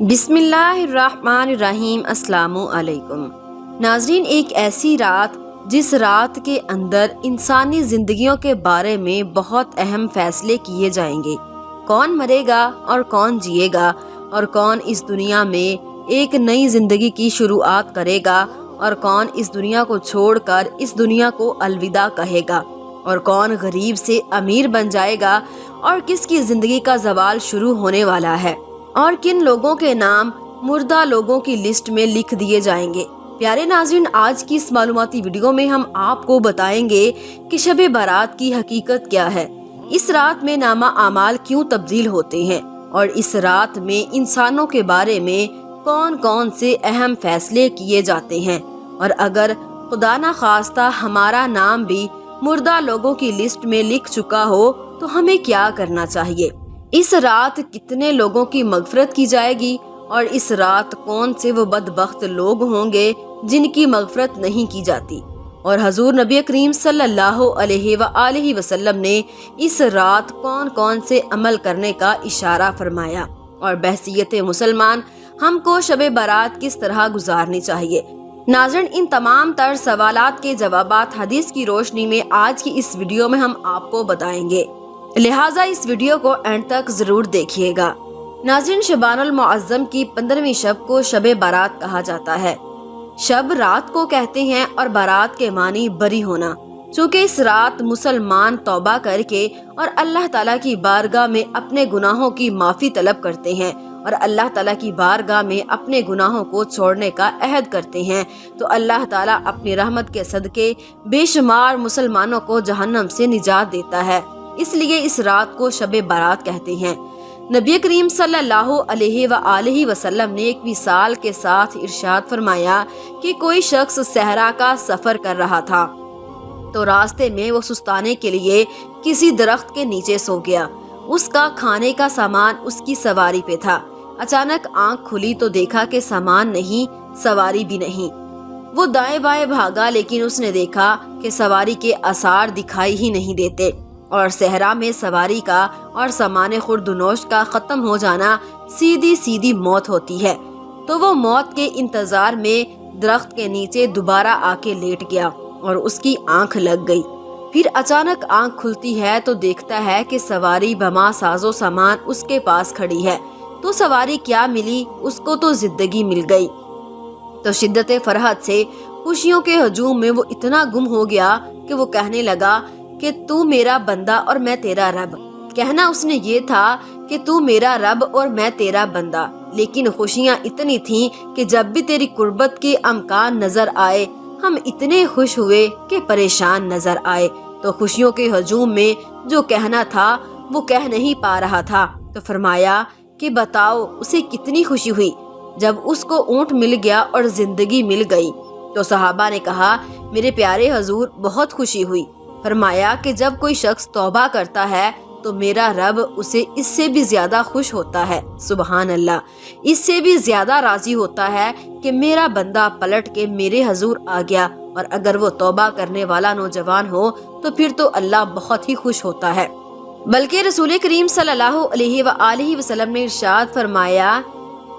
बिस्मिल्लाहिर्रहमानिर्रहीम। अस्सलामु अलैकुम नाजरीन, एक ऐसी रात जिस रात के अंदर इंसानी जिंदगियों के बारे में बहुत अहम फैसले किए जाएंगे। कौन मरेगा और कौन जिएगा, और कौन इस दुनिया में एक नई जिंदगी की शुरुआत करेगा, और कौन इस दुनिया को छोड़कर इस दुनिया को अलविदा कहेगा, और कौन गरीब से अमीर बन जाएगा, और किसकी जिंदगी का जवाल शुरू होने वाला है, और किन लोगों के नाम मुर्दा लोगों की लिस्ट में लिख दिए जाएंगे। प्यारे नाज़रीन, आज की इस मालूमाती वीडियो में हम आपको बताएंगे कि शब बारात की हकीकत क्या है, इस रात में नामा आमाल क्यों तब्दील होते हैं, और इस रात में इंसानों के बारे में कौन कौन से अहम फैसले किए जाते हैं, और अगर खुदा ना खास्ता हमारा नाम भी मुर्दा लोगों की लिस्ट में लिख चुका हो तो हमें क्या करना चाहिए। इस रात कितने लोगों की मगफरत की जाएगी, और इस रात कौन से वो बदबख्त लोग होंगे जिनकी मगफरत नहीं की जाती। और हजूर नबी करीम सल्लल्लाहु अलैहि वसल्लम ने इस रात कौन कौन से अमल करने का इशारा फरमाया, और बहसीयत मुसलमान हमको शब बारात किस तरह गुजारनी चाहिए। नाज़रीन, इन तमाम तर सवालात के जवाबात हदीस की रोशनी में आज की इस वीडियो में हम आपको बताएंगे, लिहाजा इस वीडियो को एंड तक जरूर देखिएगा। नाज़रीन, शबानुल मुअज्जम की 15वीं शब को शब बारात कहा जाता है। शब रात को कहते हैं और बारात के मानी बरी होना। चूँकि इस रात मुसलमान तौबा करके और अल्लाह ताला की बारगाह में अपने गुनाहों की माफ़ी तलब करते हैं और अल्लाह ताला की बारगाह में अपने गुनाहों को छोड़ने का अहद करते हैं, तो अल्लाह ताला अपनी रहमत के सदके बेशुमार मुसलमानों को जहन्नम से निजात देता है। इसलिए इस रात को शब बारात कहते हैं। नबी करीम सल्लल्लाहु अलैहि वसल्लम ने एक मिसाल के साथ इरशाद फरमाया कि कोई शख्स सहरा का सफर कर रहा था, तो रास्ते में वो सुस्ताने के लिए किसी दरख्त के नीचे सो गया। उसका खाने का सामान उसकी सवारी पे था। अचानक आंख खुली तो देखा कि सामान नहीं, सवारी भी नहीं। वो दाएं बाएं भागा, लेकिन उसने देखा कि सवारी के आसार दिखाई ही नहीं देते, और सहरा में सवारी का और सामान खुर्दनोश का खत्म हो जाना सीधी सीधी मौत होती है। तो वो मौत के इंतजार में दरख्त के नीचे दोबारा आके लेट गया और उसकी आंख लग गई। फिर अचानक आंख खुलती है तो देखता है कि सवारी बमा साजो सामान उसके पास खड़ी है। तो सवारी क्या मिली, उसको तो जिंदगी मिल गई। तो शिद्दत फरहत से खुशियों के हजूम में वो इतना गुम हो गया कि वो कहने लगा कि तू मेरा बंदा और मैं तेरा रब। कहना उसने ये था कि तू मेरा रब और मैं तेरा बंदा, लेकिन खुशियाँ इतनी थीं कि जब भी तेरी कुर्बत के अमकान नजर आए हम इतने खुश हुए कि परेशान नजर आए। तो खुशियों के हजूम में जो कहना था वो कह नहीं पा रहा था। तो फरमाया कि बताओ उसे कितनी खुशी हुई जब उसको ऊँट मिल गया और जिंदगी मिल गई। तो सहाबा ने कहा, मेरे प्यारे हजूर, बहुत खुशी हुई। फरमाया कि जब कोई शख्स तौबा करता है तो मेरा रब उसे इससे भी ज्यादा खुश होता है। सुबहान अल्लाह, इससे भी ज्यादा राजी होता है कि मेरा बंदा पलट के मेरे हजूर आ गया। और अगर वो तौबा करने वाला नौजवान हो तो फिर तो अल्लाह बहुत ही खुश होता है। बल्कि रसूल करीम सल्लल्लाहु अलैहि वसल्लम ने इरशाद फरमाया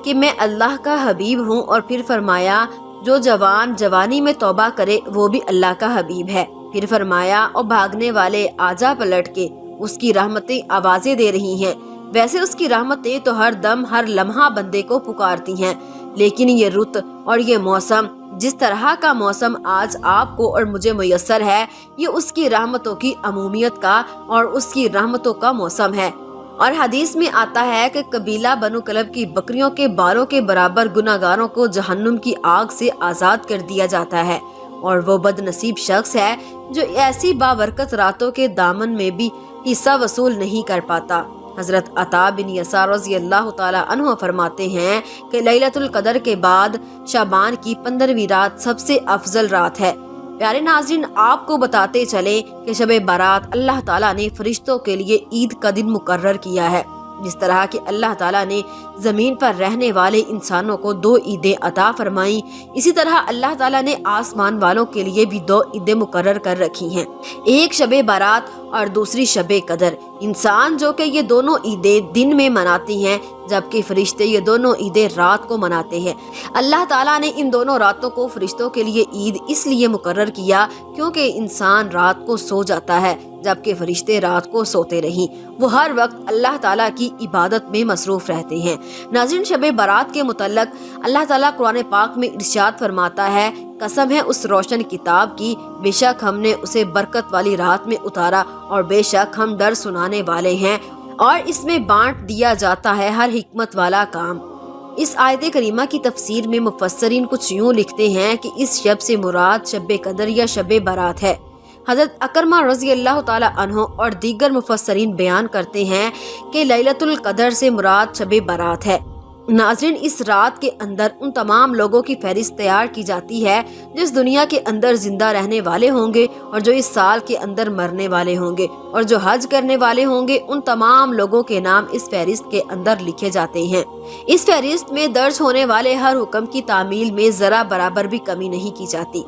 कि मैं अल्लाह का हबीब हूँ, और फिर फरमाया जो जवान जवानी में तौबा करे वो भी अल्लाह का हबीब है। फिर फरमाया और भागने वाले आजा पलट के, उसकी रहमतें आवाजें दे रही हैं। वैसे उसकी रहमतें तो हर दम हर लम्हा बंदे को पुकारती हैं, लेकिन ये रुत और ये मौसम, जिस तरह का मौसम आज आपको और मुझे मुयस्सर है, ये उसकी रहमतों की अमूमियत का और उसकी रहमतों का मौसम है। और हदीस में आता है कि कबीला बनु कलब की बकरियों के बालों के बराबर गुनाहगारों को जहन्नुम की आग से आज़ाद कर दिया जाता है। और वो बदनसीब शख्स है जो ऐसी बाबरकत रातों के दामन में भी हिस्सा वसूल नहीं कर पाता। हजरत अता बिन यसार रज़ी अल्लाह ताला अन्हु फरमाते हैं कि लैलतुल कदर के बाद शाबान की 15वीं रात सबसे अफजल रात है। प्यारे नाज़रीन, आपको बताते चले कि शब बारात अल्लाह ताला ने फरिश्तों के लिए ईद का दिन मुकर्रर किया है। जिस तरह कि अल्लाह ताला ने ज़मीन पर रहने वाले इंसानों को 2 ईदें अता फरमाई, इसी तरह अल्लाह ताला ने आसमान वालों के लिए भी 2 ईदें मुकर्रर कर रखी हैं, एक शब बारात और दूसरी शब कदर। इंसान जो कि ये दोनों ईदें दिन में मनाती हैं, जबकि फरिश्ते ये दोनों ईदें रात को मनाते हैं। अल्लाह ताला ने इन दोनों रातों को फरिश्तों के लिए ईद इसलिए मुकर्रर किया क्योंकि इंसान रात को सो जाता है जबकि फरिश्ते रात को सोते नहीं। वो हर वक्त अल्लाह ताला की इबादत में मसरूफ रहते हैं। नाज़रीन, शब बारात के मुतल्लक अल्लाह ताला कुरान पाक में इरशाद फरमाता है, कसम है उस रोशन किताब की, बेशक हमने उसे बरकत वाली रात में उतारा और बेशक हम डर सुनाने वाले हैं और इसमें बांट दिया जाता है हर हिकमत वाला काम। इस आयत करीमा की तफसीर में मुफस्सरीन कुछ यूँ लिखते हैं कि इस शब से मुराद शब कदर या शब बारात है। हज़रत अकरमा रज़ी अल्लाह ताला अन्हो और दीगर मुफस्सरीन बयान करते हैं कि लैलतुल कदर से मुराद शब बारात है। नाज़रीन, इस रात के अंदर उन तमाम लोगों की फहरिस्त तैयार की जाती है जिस दुनिया के अंदर जिंदा रहने वाले होंगे और जो इस साल के अंदर मरने वाले होंगे, और जो हज करने वाले होंगे उन तमाम लोगों के नाम इस फहरिस्त के अंदर लिखे जाते हैं। इस फहरिस्त में दर्ज होने वाले हर हुक्म की तामील में जरा बराबर भी कमी नहीं की जाती।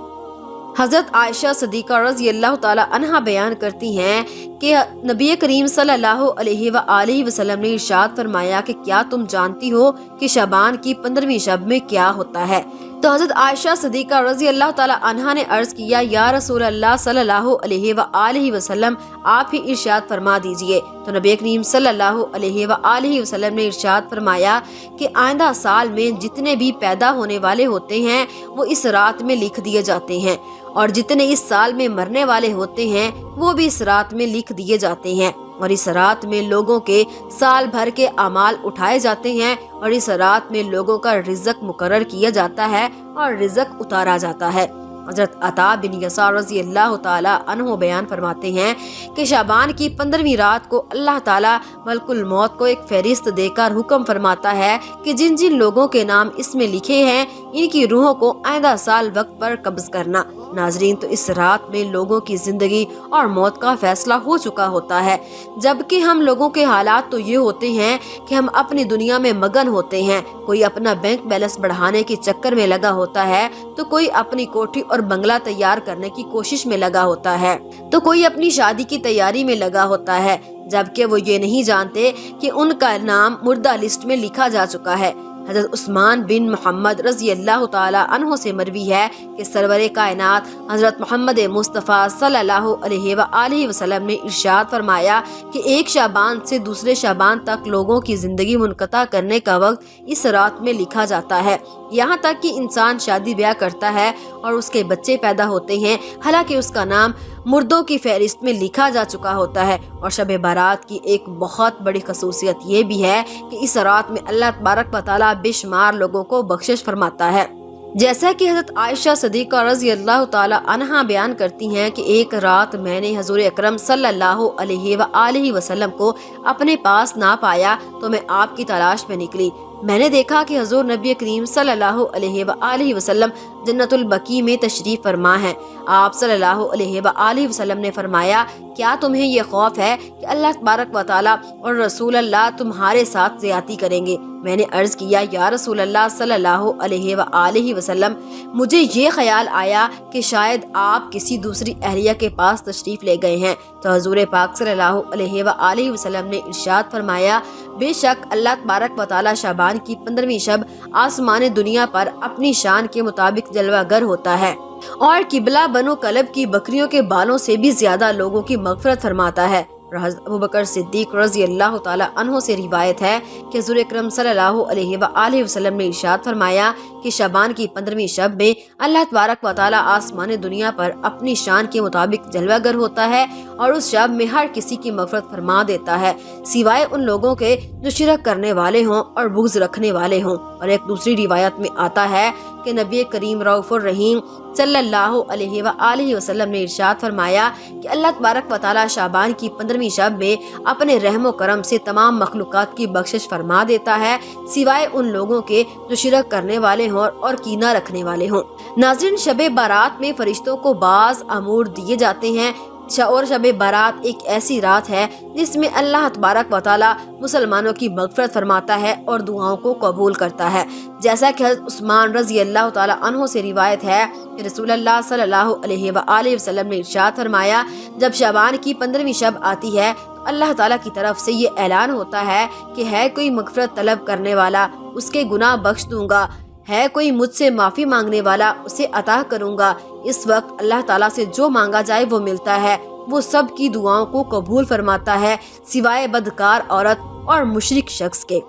हज़रत आयशा सदीक़ा रज़ी अल्लाह ताला अन्हा बयान करती हैं कि नबी करीम सल्लल्लाहु अलैहि वसल्लम ने इरशाद फरमाया कि क्या तुम जानती हो कि शबान की 15वीं शब में क्या होता है? तो हज़रत आयशा सदीक़ा रज़ी अल्लाह ताला अन्हा ने अर्ज़ किया, या रसूल अल्लाह सल्लल्लाहु अलैहि वसल्लम, आप ही इरशाद फरमा दीजिए। तो नबी करीम सल्लल्लाहु अलैहि वसल्लम ने इरशाद फरमाया कि आइंदा साल में जितने भी पैदा होने वाले होते हैं वो इस रात में लिख दिए जाते हैं, और जितने इस साल में मरने वाले होते हैं वो भी इस रात में लिख दिए जाते हैं। और इस रात में लोगों के साल भर के अमाल उठाए जाते हैं और इस रात में लोगों का रिज़्क मुकर्रर किया जाता है और रिज़्क उतारा जाता है। हज़रत अता बिन यसार रज़ी अल्लाह ताला अन्हु बयान फरमाते हैं कि शाबान की 15वीं रात को अल्लाह ताला मलकुल मौत को एक फहरिस्त देकर हुक्म फरमाता है कि जिन जिन लोगों के नाम इसमें लिखे हैं इनकी रूहों को आइंदा साल वक्त पर कब्ज करना। नाजरीन, तो इस रात में लोगों की जिंदगी और मौत का फैसला हो चुका होता है, जबकि हम लोगों के हालात तो ये होते हैं कि हम अपनी दुनिया में मगन होते हैं। कोई अपना बैंक बैलेंस बढ़ाने के चक्कर में लगा होता है, तो कोई अपनी कोठी और बंगला तैयार करने की कोशिश में लगा होता है, तो कोई अपनी शादी की तैयारी में लगा होता है, जबकि वो ये नहीं जानते कि उनका नाम मुर्दा लिस्ट में लिखा जा चुका है। हज़रत उस्मान बिन मोहम्मद रज़ी अल्लाह ताला अन्हो से मरवी है कि सरवरे कायनात हज़रत मोहम्मद मुस्तफ़ा सल्लल्लाहु अलैहि वसल्लम ने इरशाद फरमाया कि एक शाबान से दूसरे शाबान तक लोगों की ज़िंदगी मुनक़ता करने का वक्त इस रात में लिखा जाता है। यहाँ तक कि इंसान शादी ब्याह करता है और उसके बच्चे पैदा होते हैं, हालांकि उसका नाम मुर्दों की फहरिस्त में लिखा जा चुका होता है। और शब बारात की एक बहुत बड़ी खसूसियत ये भी है कि इस रात में अल्लाह तबारक व तआला बेशुमार लोगों को बख्शिश फरमाता है। जैसा कि हज़रत आयशा सदीक़ा रज़ी अल्लाह ताला अन्हा बयान करती हैं कि एक रात मैंने हज़ूर अकरम सल्लल्लाहु अलैहि वसल्लम को अपने पास ना पाया, तो मैं आपकी तलाश में निकली। मैंने देखा कि हज़ूर नबी करीम सल्लल्लाहु अलैहि वसल्लम जन्नतुल बकी में तशरीफ़ फरमा है। आप सल्लल्लाहु अलैहि वसल्लम ने फरमाया, क्या तुम्हें ये खौफ है कि अल्लाह तबारक व तआला और रसूल अल्लाह तुम्हारे साथ ज़्यादती करेंगे? मैंने अर्ज़ किया, या रसूल अल्लाह सल्लल्लाहु अलैहि वसल्लम, मुझे ये ख्याल आया कि शायद आप किसी दूसरी अहलिया के पास तशरीफ़ ले गए हैं। तो हज़ूर पाक सल्लल्लाहु अलैहि वसल्लम ने इरशाद फरमाया, बेशक अल्लाह तबारक व तआला शाबान की 15वीं शब आसमान दुनिया पर अपनी शान के मुताबिक जलवागर होता है और किबला बनो कलब की बकरियों के बालों से भी ज्यादा लोगों की मगफरत फरमाता है। अबू बकर सिद्दीक रज़ी अल्लाह ताला अन्हो से रिवायत है कि हुज़ूर अकरम सल्लल्लाहु अलैहि वसल्लम ने इरशाद फरमाया कि शबान की 15वीं शब में अल्लाह तबारक व तआला आसमान दुनिया पर अपनी शान के मुताबिक जलवागर होता है और उस शब में हर किसी की मगफरत फरमा देता है, सिवाय उन लोगों के जो शिरक करने वाले हों और बुग़्ज़ रखने वाले हों। और एक दूसरी रिवायत में आता है कि नबी करीम रऊफ़ुर रहीम सल्लल्लाहु अलैहि वसल्लम ने इरशाद फरमाया कि अल्लाह तबारक व तआला शाबान की 15वीं शब में अपने रहमो करम से तमाम मखलूक़ात की बख्शिश फरमा देता है, सिवाय उन लोगों के जो शिरक करने वाले हों और कीना रखने वाले हों। नाज़रीन, शब बारात में फरिश्तों को बाज़ अमूर दिए जाते हैं और शब बारात एक ऐसी रात है जिसमें अल्लाह तबारक व तआला मुसलमानों की मगफरत फरमाता है और दुआओं को कबूल करता है। जैसा कि हज़रत उस्मान रज़ी अल्लाह ताला अन्हो से रिवायत है कि रसूलुल्लाह सल्लल्लाहु अलैहि वसल्लम ने इरशाद फरमाया, जब शाबान की 15वीं शब आती है तो وقت اللہ تعالیٰ کی طرف سے یہ اعلان ہوتا ہے کہ ہے کوئی مغفرت طلب کرنے والا، اس کے گناہ بخش دوں گا، ہے کوئی مجھ سے معافی مانگنے والا، اسے عطا کروں گا۔ اس وقت اللہ تعالیٰ سے جو مانگا جائے وہ ملتا ہے، وہ سب کی دعاؤں کو قبول فرماتا ہے سوائے بدکار عورت اور مشرک شخص کے۔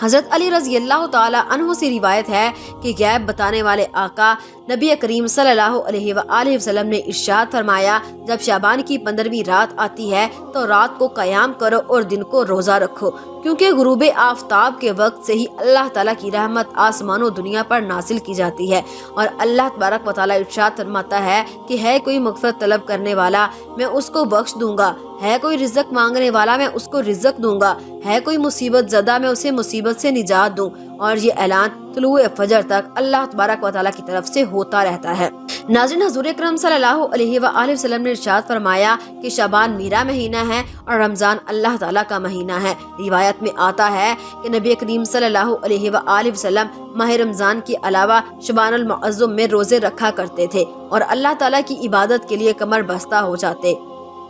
حضرت علی رضی اللہ تعالی عنہ سے روایت ہے کہ غیب بتانے والے آقا نبی کریم صلی اللہ علیہ وآلہ وسلم نے ارشاد فرمایا، جب شعبان کی 15ویں رات آتی ہے تو رات کو قیام کرو اور دن کو روزہ رکھو، کیونکہ غروب آفتاب کے وقت سے ہی اللہ تعالیٰ کی رحمت آسمان و دنیا پر نازل کی جاتی ہے، اور اللہ تبارک و تعالیٰ ارشاد فرماتا ہے کہ ہے کوئی مغفرت طلب کرنے والا میں اس کو بخش دوں گا، ہے کوئی رزق مانگنے والا میں اس کو رزق دوں گا، ہے کوئی مصیبت زدہ میں اسے مصیبت سے نجات دوں۔ اور یہ اعلان طلوع فجر تک اللہ تبارک و تعالیٰ کی طرف سے ہوتا رہتا ہے۔ ناظرین، حضور اکرم صلی اللہ علیہ وآلہ وسلم نے ارشاد فرمایا کہ شعبان میرا مہینہ ہے اور رمضان اللہ تعالیٰ کا مہینہ ہے۔ روایت میں آتا ہے کہ نبی کریم صلی اللہ علیہ وآلہ وسلم ماہ رمضان کے علاوہ شعبان المعظم میں روزے رکھا کرتے تھے اور اللہ تعالیٰ کی عبادت کے لیے کمر بستہ ہو جاتے۔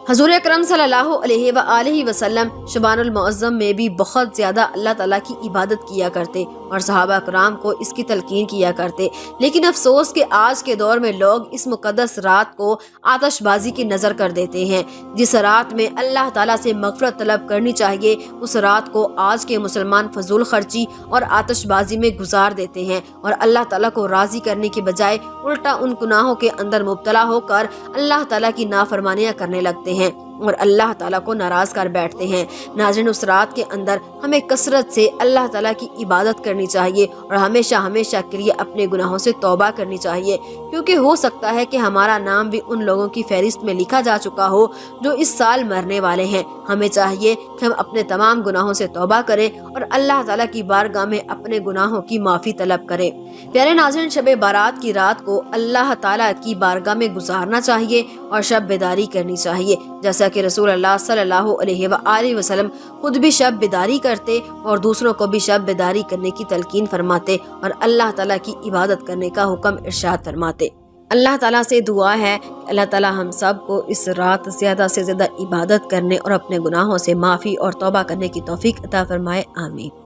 حضور اکرم صلی اللہ علیہ وآلہ وسلم شعبان المعظم میں بھی بہت زیادہ اللہ تعالیٰ کی عبادت کیا کرتے اور صحابہ کرام کو اس کی تلقین کیا کرتے، لیکن افسوس کہ آج کے دور میں لوگ اس مقدس رات کو آتش بازی کی نظر کر دیتے ہیں۔ جس رات میں اللہ تعالیٰ سے مغفرت طلب کرنی چاہیے، اس رات کو آج کے مسلمان فضول خرچی اور آتش بازی میں گزار دیتے ہیں اور اللہ تعالیٰ کو راضی کرنے کے بجائے الٹا ان گناہوں کے اندر مبتلا ہو کر اللہ تعالیٰ کی نافرمانیاں کرنے لگتے ہیں اور اللہ تعالیٰ کو ناراض کر بیٹھتے ہیں۔ ناظرین، اس رات کے اندر ہمیں کثرت سے اللہ تعالیٰ کی عبادت کرنی چاہیے اور ہمیشہ ہمیشہ کے لیے اپنے گناہوں سے توبہ کرنی چاہیے، کیونکہ ہو سکتا ہے کہ ہمارا نام بھی ان لوگوں کی فہرست میں لکھا جا چکا ہو جو اس سال مرنے والے ہیں۔ ہمیں چاہیے کہ ہم اپنے تمام گناہوں سے توبہ کریں اور اللہ تعالیٰ کی بارگاہ میں اپنے گناہوں کی معافی طلب کریں۔ پیارے ناظرین، شب بارات کی رات کو اللہ تعالیٰ کی بارگاہ میں گزارنا چاہیے اور شب بیداری کرنی چاہیے، جیسا کہ رسول اللہ صلی اللہ علیہ وآلہ وسلم خود بھی شب بیداری کرتے اور دوسروں کو بھی شب بیداری کرنے کی تلقین فرماتے اور اللہ تعالیٰ کی عبادت کرنے کا حکم ارشاد فرماتے۔ اللہ تعالیٰ سے دعا ہے کہ اللہ تعالیٰ ہم سب کو اس رات زیادہ سے زیادہ عبادت کرنے اور اپنے گناہوں سے معافی اور توبہ کرنے کی توفیق عطا فرمائے، آمین۔